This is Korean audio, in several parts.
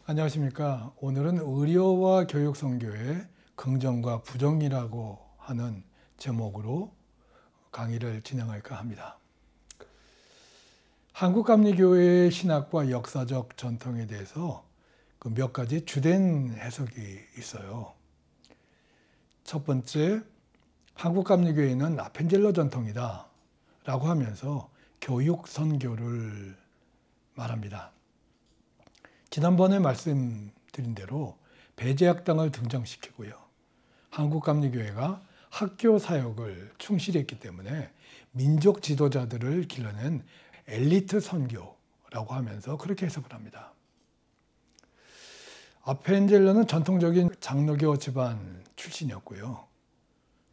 안녕하십니까. 오늘은 의료와 교육 선교의 긍정과 부정이라고 하는 제목으로 강의를 진행할까 합니다. 한국감리교회의 신학과 역사적 전통에 대해서 몇 가지 주된 해석이 있어요. 첫 번째, 한국감리교회는 아펜젤러 전통이다 라고 하면서 교육 선교를 말합니다. 지난번에 말씀드린 대로 배제학당을 등장시키고요. 한국감리교회가 학교 사역을 충실히 했기 때문에 민족 지도자들을 길러낸 엘리트 선교라고 하면서 그렇게 해석을 합니다. 아펜젤러는 전통적인 장로교 집안 출신이었고요.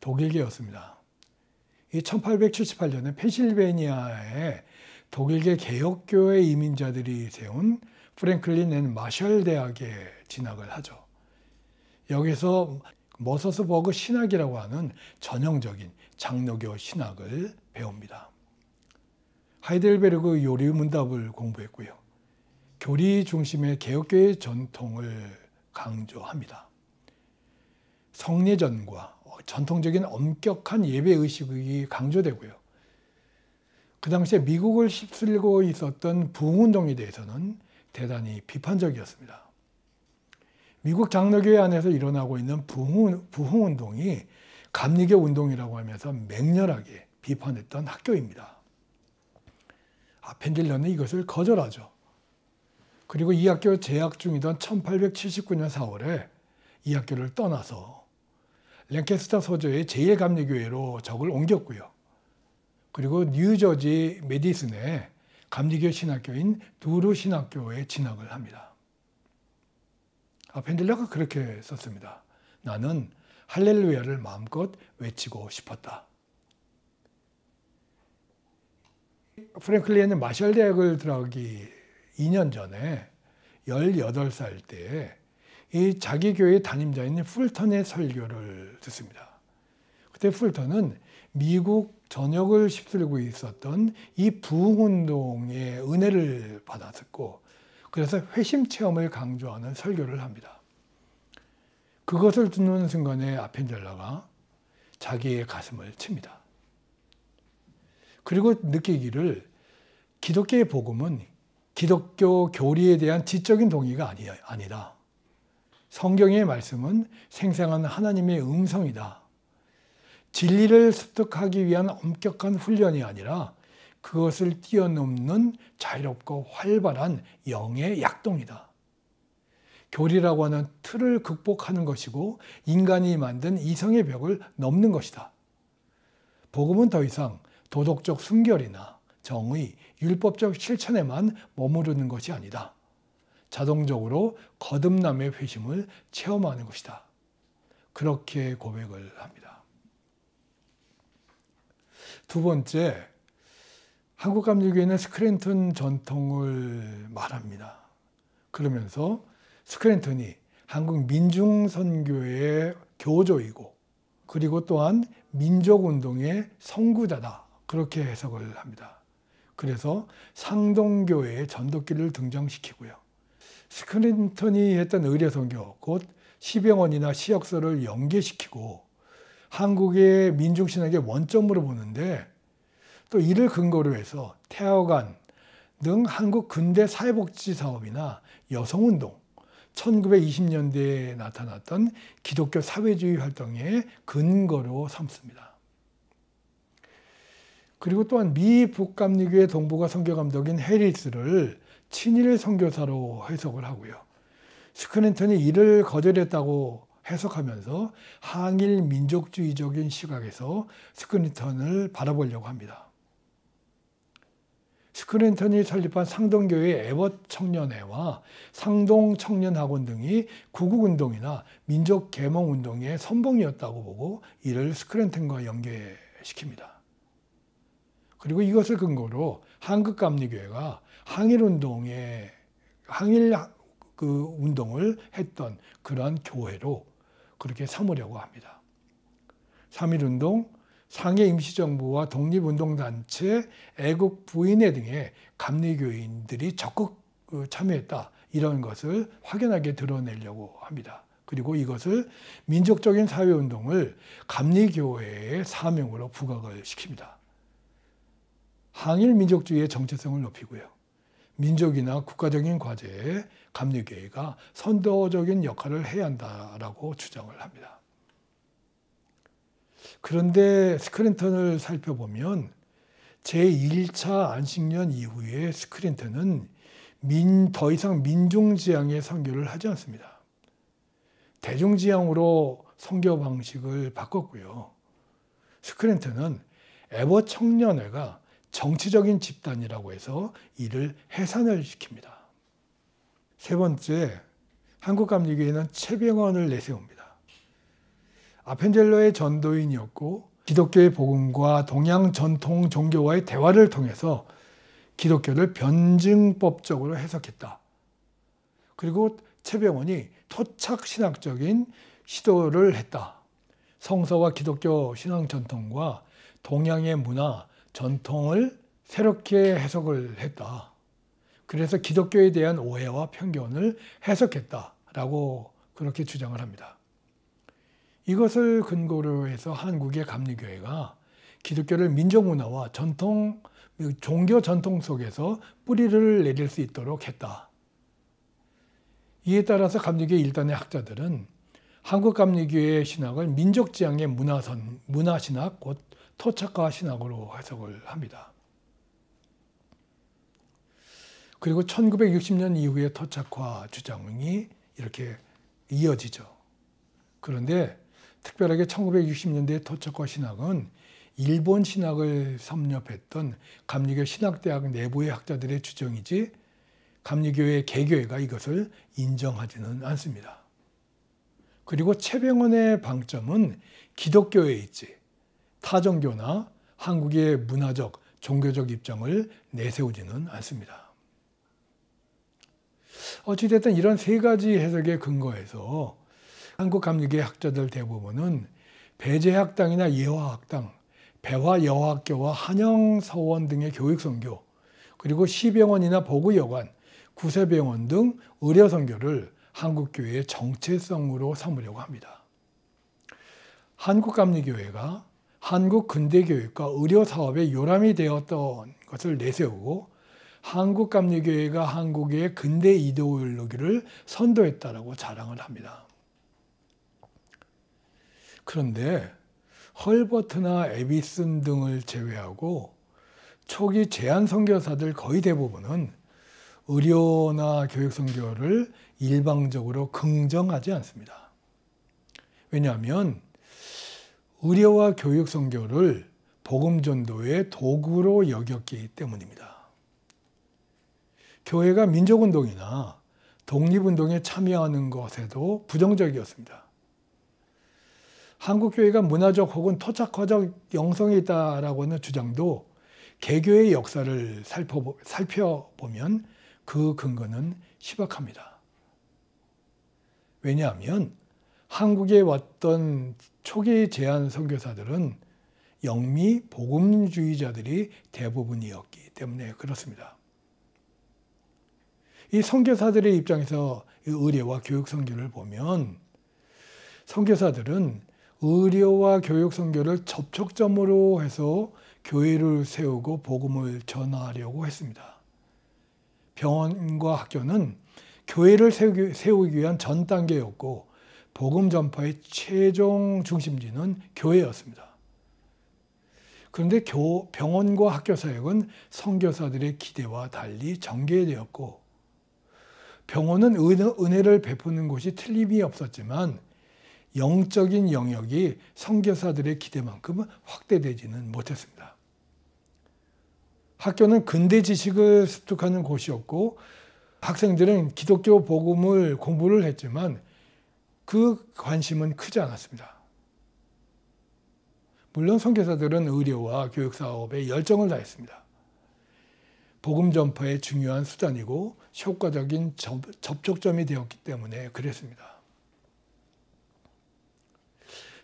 독일계였습니다. 이 1878년에 펜실베니아에 독일계 개혁교회 이민자들이 세운 프랭클린 앤 마셜 대학에 진학을 하죠. 여기서 머서스버그 신학이라고 하는 전형적인 장로교 신학을 배웁니다. 하이델베르그 요리 문답을 공부했고요. 교리 중심의 개혁교회 전통을 강조합니다. 성례전과 전통적인 엄격한 예배의식이 강조되고요. 그 당시에 미국을 휩쓸고 있었던 부흥운동에 대해서는 대단히 비판적이었습니다. 미국 장로교회 안에서 일어나고 있는 부흥운동이 감리교 운동이라고 하면서 맹렬하게 비판했던 학교입니다. 아펜젤러는 이것을 거절하죠. 그리고 이 학교 재학 중이던 1879년 4월에 이 학교를 떠나서 랭캐스터 소저의 제1감리교회로 적을 옮겼고요. 그리고 뉴저지 메디슨에 감리교 신학교인 두루 신학교에 진학을 합니다. 아펜젤러가 그렇게 썼습니다. 나는 할렐루야를 마음껏 외치고 싶었다. 프랭클린은 마셜 대학을 들어가기 2년 전에 18살 때에 이 자기 교회 담임자인 풀턴의 설교를 듣습니다. 그때 풀턴은 미국 전역을 휩쓸고 있었던 이 부흥운동의 은혜를 받았었고, 그래서 회심 체험을 강조하는 설교를 합니다. 그것을 듣는 순간에 아펜젤러가 자기의 가슴을 칩니다. 그리고 느끼기를 기독교의 복음은 기독교 교리에 대한 지적인 동의가 아니다. 성경의 말씀은 생생한 하나님의 음성이다. 진리를 습득하기 위한 엄격한 훈련이 아니라 그것을 뛰어넘는 자유롭고 활발한 영의 약동이다. 교리라고 하는 틀을 극복하는 것이고 인간이 만든 이성의 벽을 넘는 것이다. 복음은 더 이상 도덕적 순결이나 정의, 율법적 실천에만 머무르는 것이 아니다. 자동적으로 거듭남의 회심을 체험하는 것이다. 그렇게 고백을 합니다. 두 번째, 한국감리교회는 스크랜턴 전통을 말합니다. 그러면서 스크랜턴이 한국 민중선교의 교조이고 그리고 또한 민족운동의 선구자다. 그렇게 해석을 합니다. 그래서 상동교회의 전도기를 등장시키고요. 스크랜턴이 했던 의례선교, 곧 시병원이나 시역서를 연계시키고 한국의 민중신학의 원점으로 보는데, 또 이를 근거로 해서 태화관 등 한국 근대 사회복지 사업이나 여성운동, 1920년대에 나타났던 기독교 사회주의 활동의 근거로 삼습니다. 그리고 또한 미 북감리교회 동북아 선교감독인 해리스를 친일 선교사로 해석을 하고요. 스크랜턴이 이를 거절했다고 해석하면서 항일 민족주의적인 시각에서 스크랜턴을 바라보려고 합니다. 스크랜턴이 설립한 상동교회 에벗 청년회와 상동 청년학원 등이 구국운동이나 민족개몽운동의 선봉이었다고 보고 이를 스크랜턴과 연계시킵니다. 그리고 이것을 근거로 한국감리교회가 항일 운동을 했던 그러한 교회로 그렇게 삼으려고 합니다. 3.1운동, 상해 임시정부와 독립운동단체, 애국부인회 등의 감리교인들이 적극 참여했다. 이런 것을 확연하게 드러내려고 합니다. 그리고 이것을 민족적인 사회운동을 감리교회의 사명으로 부각을 시킵니다. 항일 민족주의의 정체성을 높이고요. 민족이나 국가적인 과제에 감리교회가 선도적인 역할을 해야 한다라고 주장을 합니다. 그런데 스크린턴을 살펴보면 제1차 안식년 이후에 스크린턴은 더 이상 민중지향의 선교를 하지 않습니다. 대중지향으로 선교 방식을 바꿨고요. 스크린턴은 에버 청년회가 정치적인 집단이라고 해서 이를 해산을 시킵니다. 세 번째, 한국감리교회는 최병원을 내세웁니다. 아펜젤러의 전도인이었고 기독교의 복음과 동양 전통 종교와의 대화를 통해서 기독교를 변증법적으로 해석했다. 그리고 최병원이 토착신학적인 시도를 했다. 성서와 기독교 신앙 전통과 동양의 문화, 전통을 새롭게 해석을 했다. 그래서 기독교에 대한 오해와 편견을 해석했다라고 그렇게 주장을 합니다. 이것을 근거로 해서 한국의 감리교회가 기독교를 민족문화와 전통, 종교 전통 속에서 뿌리를 내릴 수 있도록 했다. 이에 따라서 감리교회 일단의 학자들은 한국 감리교회의 신학을 민족지향의 문화신학, 곧 토착화 신학으로 해석을 합니다. 그리고 1960년 이후의 토착화 주장이 이렇게 이어지죠. 그런데 특별하게 1960년대 토착화 신학은 일본 신학을 섭렵했던 감리교 신학대학 내부의 학자들의 주장이지 감리교회 개교회가 이것을 인정하지는 않습니다. 그리고 최병원의 방점은 기독교에 있지 타종교나 한국의 문화적, 종교적 입장을 내세우지는 않습니다. 어찌됐든 이런 세 가지 해석에 근거해서 한국 감리교회 학자들 대부분은 배재학당이나 예화학당, 배화여학교와 한영서원 등의 교육선교, 그리고 시병원이나 보구여관, 구세병원 등 의료선교를 한국교회의 정체성으로 삼으려고 합니다. 한국감리교회가 한국 근대교육과 의료사업의 요람이 되었던 것을 내세우고 한국감리교회가 한국의 근대 이데올로기를 선도했다라고 자랑을 합니다. 그런데 헐버트나 에비슨 등을 제외하고 초기 제한 선교사들 거의 대부분은 의료나 교육 선교를 일방적으로 긍정하지 않습니다. 왜냐하면 의료와 교육 선교를 복음 전도의 도구로 여겼기 때문입니다. 교회가 민족운동이나 독립운동에 참여하는 것에도 부정적이었습니다. 한국교회가 문화적 혹은 토착화적 영성이 있다라고 하는 주장도 개교의 역사를 살펴보면 그 근거는 희박합니다. 왜냐하면 한국에 왔던 초기 제한 선교사들은 영미 복음주의자들이 대부분이었기 때문에 그렇습니다. 이 선교사들의 입장에서 의료와 교육 선교를 보면 선교사들은 의료와 교육 선교를 접촉점으로 해서 교회를 세우고 복음을 전하려고 했습니다. 병원과 학교는 교회를 세우기 위한 전 단계였고 복음 전파의 최종 중심지는 교회였습니다. 그런데 병원과 학교 사역은 선교사들의 기대와 달리 전개되었고 병원은 은혜를 베푸는 곳이 틀림이 없었지만 영적인 영역이 선교사들의 기대만큼 확대되지는 못했습니다. 학교는 근대 지식을 습득하는 곳이었고 학생들은 기독교 복음을 공부를 했지만 그 관심은 크지 않았습니다. 물론 선교사들은 의료와 교육 사업에 열정을 다했습니다. 복음 전파의 중요한 수단이고 효과적인 접촉점이 되었기 때문에 그랬습니다.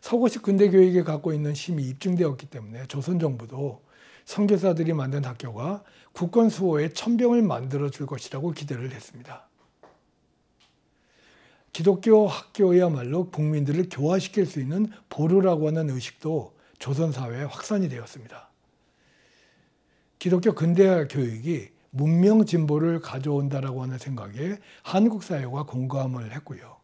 서구식 근대교육이 갖고 있는 힘이 입증되었기 때문에 조선정부도 선교사들이 만든 학교가 국권 수호에 천병을 만들어 줄 것이라고 기대를 했습니다. 기독교 학교야말로 국민들을 교화시킬 수 있는 보루라고 하는 의식도 조선 사회에 확산이 되었습니다. 기독교 근대화 교육이 문명 진보를 가져온다라고 하는 생각에 한국 사회가 공감을 했고요.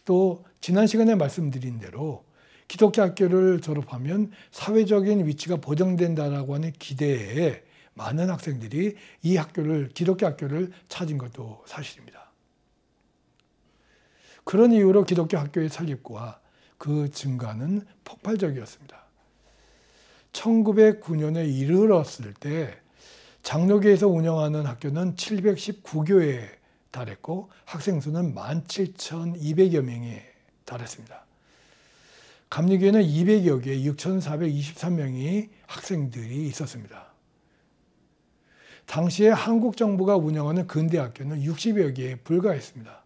또 지난 시간에 말씀드린 대로 기독교 학교를 졸업하면 사회적인 위치가 보장된다라고 하는 기대에 많은 학생들이 이 기독교 학교를 찾은 것도 사실입니다. 그런 이유로 기독교 학교의 설립과 그 증가는 폭발적이었습니다. 1909년에 이르렀을 때 장로교에서 운영하는 학교는 719교에 달했고 학생 수는 17,200여 명에 달했습니다. 감리교에는 200여 개, 6,423명의 학생들이 있었습니다. 당시에 한국 정부가 운영하는 근대학교는 60여 개에 불과했습니다.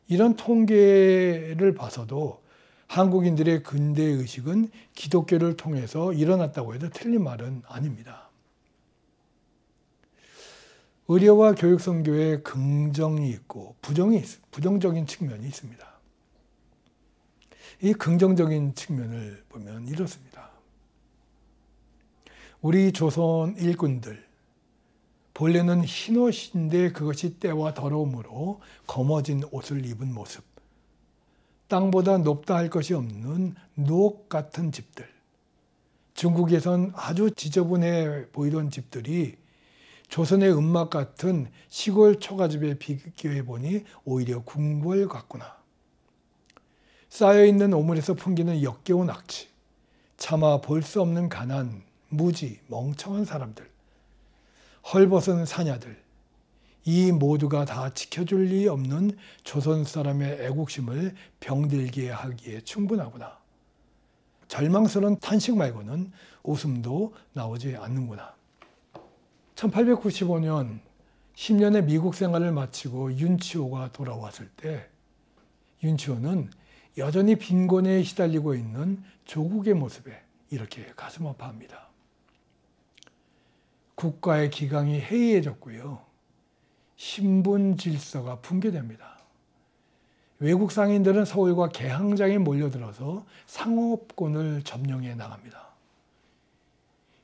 이런 통계를 봐서도 한국인들의 근대의식은 기독교를 통해서 일어났다고 해도 틀린 말은 아닙니다. 의료와 교육 선교에 긍정이 있고 부정적인 측면이 있습니다. 이 긍정적인 측면을 보면 이렇습니다. 우리 조선 일꾼들, 본래는 흰옷인데 그것이 때와 더러움으로 검어진 옷을 입은 모습, 땅보다 높다 할 것이 없는 누옥 같은 집들, 중국에선 아주 지저분해 보이던 집들이 조선의 음막 같은 시골 초가집에 비교해 보니 오히려 궁궐 같구나. 쌓여있는 오물에서 풍기는 역겨운 악취, 차마 볼 수 없는 가난, 무지, 멍청한 사람들, 헐벗은 사냐들, 이 모두가 다 지켜줄 리 없는 조선 사람의 애국심을 병들게 하기에 충분하구나. 절망스러운 탄식 말고는 웃음도 나오지 않는구나. 1895년 10년의 미국 생활을 마치고 윤치호가 돌아왔을 때 윤치호는 여전히 빈곤에 시달리고 있는 조국의 모습에 이렇게 가슴 아파합니다. 국가의 기강이 해이해졌고요. 신분 질서가 붕괴됩니다. 외국 상인들은 서울과 개항장에 몰려들어서 상업권을 점령해 나갑니다.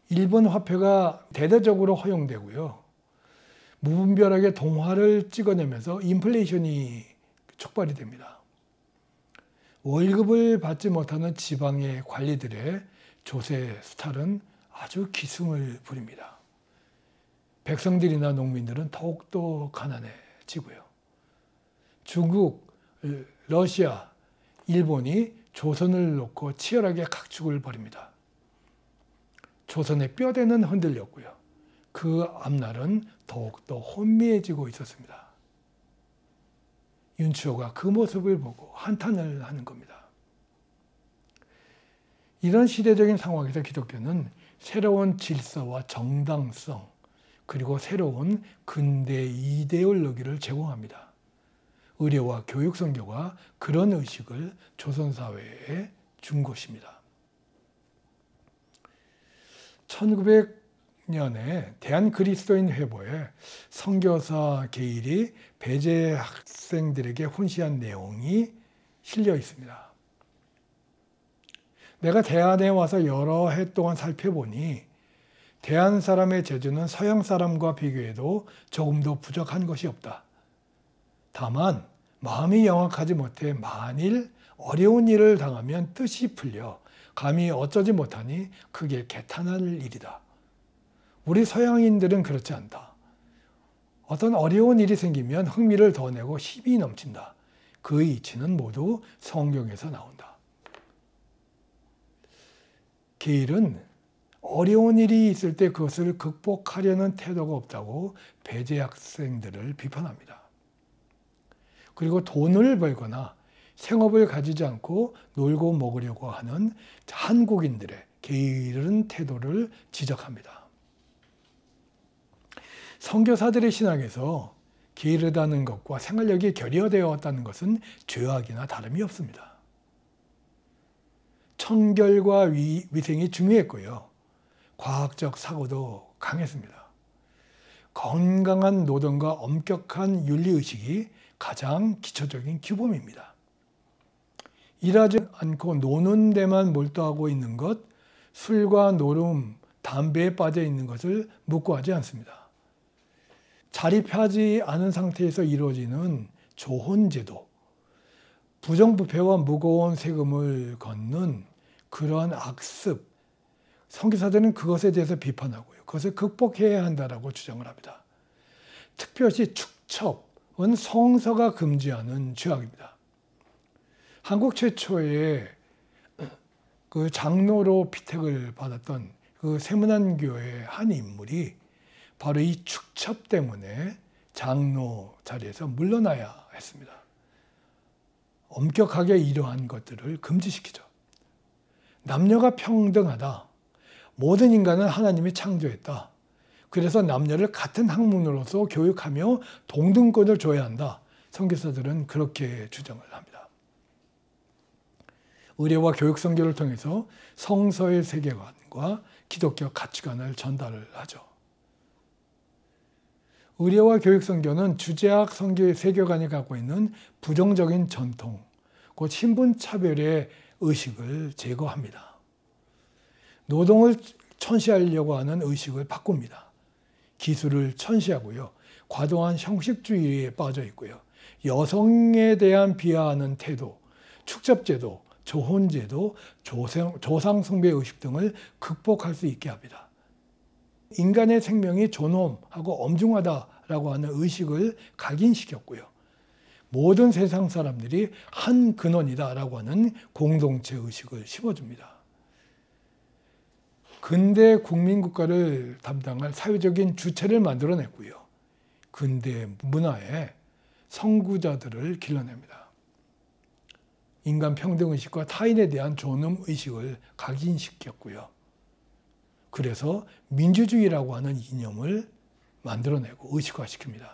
일본 화폐가 대대적으로 허용되고요. 무분별하게 동화를 찍어내면서 인플레이션이 촉발이 됩니다. 월급을 받지 못하는 지방의 관리들의 조세 수탈은 아주 기승을 부립니다. 백성들이나 농민들은 더욱더 가난해지고요. 중국, 러시아, 일본이 조선을 놓고 치열하게 각축을 벌입니다. 조선의 뼈대는 흔들렸고요. 그 앞날은 더욱더 혼미해지고 있었습니다. 윤치호가 그 모습을 보고 한탄을 하는 겁니다. 이런 시대적인 상황에서 기독교는 새로운 질서와 정당성, 그리고 새로운 근대 이데올로기를 제공합니다. 의료와 교육 선교가 그런 의식을 조선 사회에 준 것입니다. 1900년에 대한그리스도인 회보에 선교사 게일이 배제 학생들에게 훈시한 내용이 실려 있습니다. 내가 대한에 와서 여러 해 동안 살펴보니 대한 사람의 재주는 서양 사람과 비교해도 조금도 부족한 것이 없다. 다만 마음이 영악하지 못해 만일 어려운 일을 당하면 뜻이 풀려 감히 어쩌지 못하니 크게 개탄할 일이다. 우리 서양인들은 그렇지 않다. 어떤 어려운 일이 생기면 흥미를 더 내고 힘이 넘친다. 그 이치는 모두 성경에서 나온다. 게일은 어려운 일이 있을 때 그것을 극복하려는 태도가 없다고 배제 학생들을 비판합니다. 그리고 돈을 벌거나 생업을 가지지 않고 놀고 먹으려고 하는 한국인들의 게으른 태도를 지적합니다. 선교사들의 신앙에서 게으르다는 것과 생활력이 결여되어 왔다는 것은 죄악이나 다름이 없습니다. 청결과 위생이 중요했고요. 과학적 사고도 강했습니다. 건강한 노동과 엄격한 윤리의식이 가장 기초적인 규범입니다. 일하지 않고 노는 데만 몰두하고 있는 것, 술과 노름, 담배에 빠져 있는 것을 묵고하지 않습니다. 자립하지 않은 상태에서 이루어지는 조혼제도, 부정부패와 무거운 세금을 걷는 그러한 악습, 선교사들은 그것에 대해서 비판하고요. 그것을 극복해야 한다라고 주장을 합니다. 특별히 축첩은 성서가 금지하는 죄악입니다. 한국 최초의 그 장로로 피택을 받았던 그 세문안교의 한 인물이 바로 이 축첩 때문에 장로 자리에서 물러나야 했습니다. 엄격하게 이러한 것들을 금지시키죠. 남녀가 평등하다. 모든 인간은 하나님이 창조했다. 그래서 남녀를 같은 학문으로서 교육하며 동등권을 줘야 한다. 선교사들은 그렇게 주장을 합니다. 의례와 교육 선교를 통해서 성서의 세계관과 기독교 가치관을 전달을 하죠. 의례와 교육 선교는 주제학 선교의 세계관이 갖고 있는 부정적인 전통, 곧 신분 차별의 의식을 제거합니다. 노동을 천시하려고 하는 의식을 바꿉니다. 기술을 천시하고요. 과도한 형식주의에 빠져 있고요. 여성에 대한 비하하는 태도, 축접제도, 조혼제도, 조상숭배 의식 등을 극복할 수 있게 합니다. 인간의 생명이 존엄하고 엄중하다라고 하는 의식을 각인시켰고요. 모든 세상 사람들이 한 근원이다라고 하는 공동체 의식을 심어줍니다. 근대 국민국가를 담당할 사회적인 주체를 만들어냈고요. 근대 문화에 선구자들을 길러냅니다. 인간 평등의식과 타인에 대한 존엄의식을 각인시켰고요. 그래서 민주주의라고 하는 이념을 만들어내고 의식화시킵니다.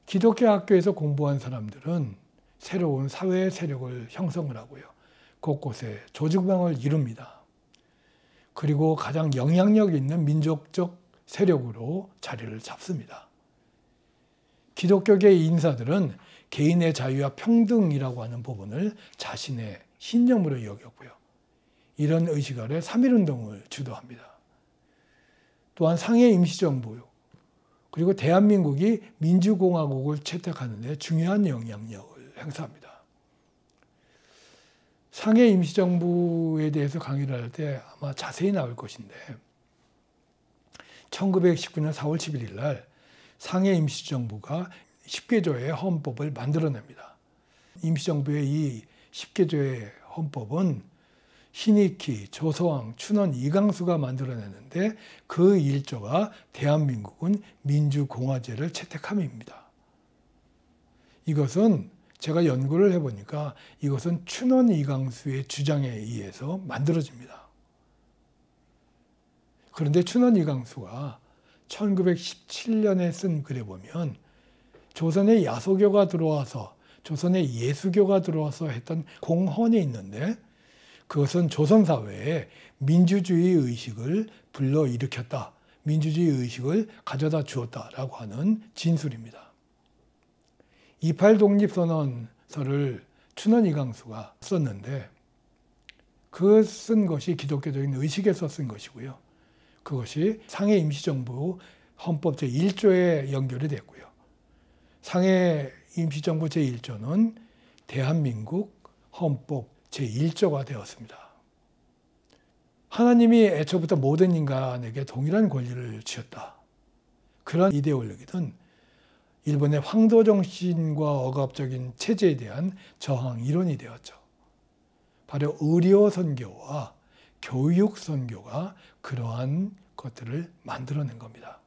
기독교 학교에서 공부한 사람들은 새로운 사회 세력을 형성을 하고요. 곳곳에 조직망을 이룹니다. 그리고 가장 영향력 있는 민족적 세력으로 자리를 잡습니다. 기독교계 인사들은 개인의 자유와 평등이라고 하는 부분을 자신의 신념으로 여겼고요. 이런 의식 아래 3.1운동을 주도합니다. 또한 상해 임시정부 그리고 대한민국이 민주공화국을 채택하는 데 중요한 영향력을 행사합니다. 상해 임시정부에 대해서 강의를 할 때 아마 자세히 나올 것인데 1919년 4월 11일 날 상해 임시정부가 10개조의 헌법을 만들어냅니다. 임시정부의 이 10개조의 헌법은 신익희, 조서왕, 춘원, 이강수가 만들어내는데 그 일조가 대한민국은 민주공화제를 채택함입니다. 이것은 제가 연구를 해보니까 이것은 춘원, 이강수의 주장에 의해서 만들어집니다. 그런데 춘원, 이강수가 1917년에 쓴 글에 보면 조선에 야소교가 들어와서 조선에 예수교가 들어와서 했던 공헌이 있는데 그것은 조선사회에 민주주의 의식을 불러일으켰다. 민주주의 의식을 가져다 주었다라고 하는 진술입니다. 28 독립선언서를 춘원 이강수가 썼는데 그 쓴 것이 기독교적인 의식에서 쓴 것이고요. 그것이 상해 임시정부 헌법 제1조에 연결이 됐고요. 상해 임시정부 제1조는 대한민국 헌법 제1조가 되었습니다. 하나님이 애초부터 모든 인간에게 동일한 권리를 주셨다. 그런 이데올로기는 일본의 황도 정신과 억압적인 체제에 대한 저항 이론이 되었죠. 바로 의료 선교와 교육 선교가 그러한 것들을 만들어낸 겁니다.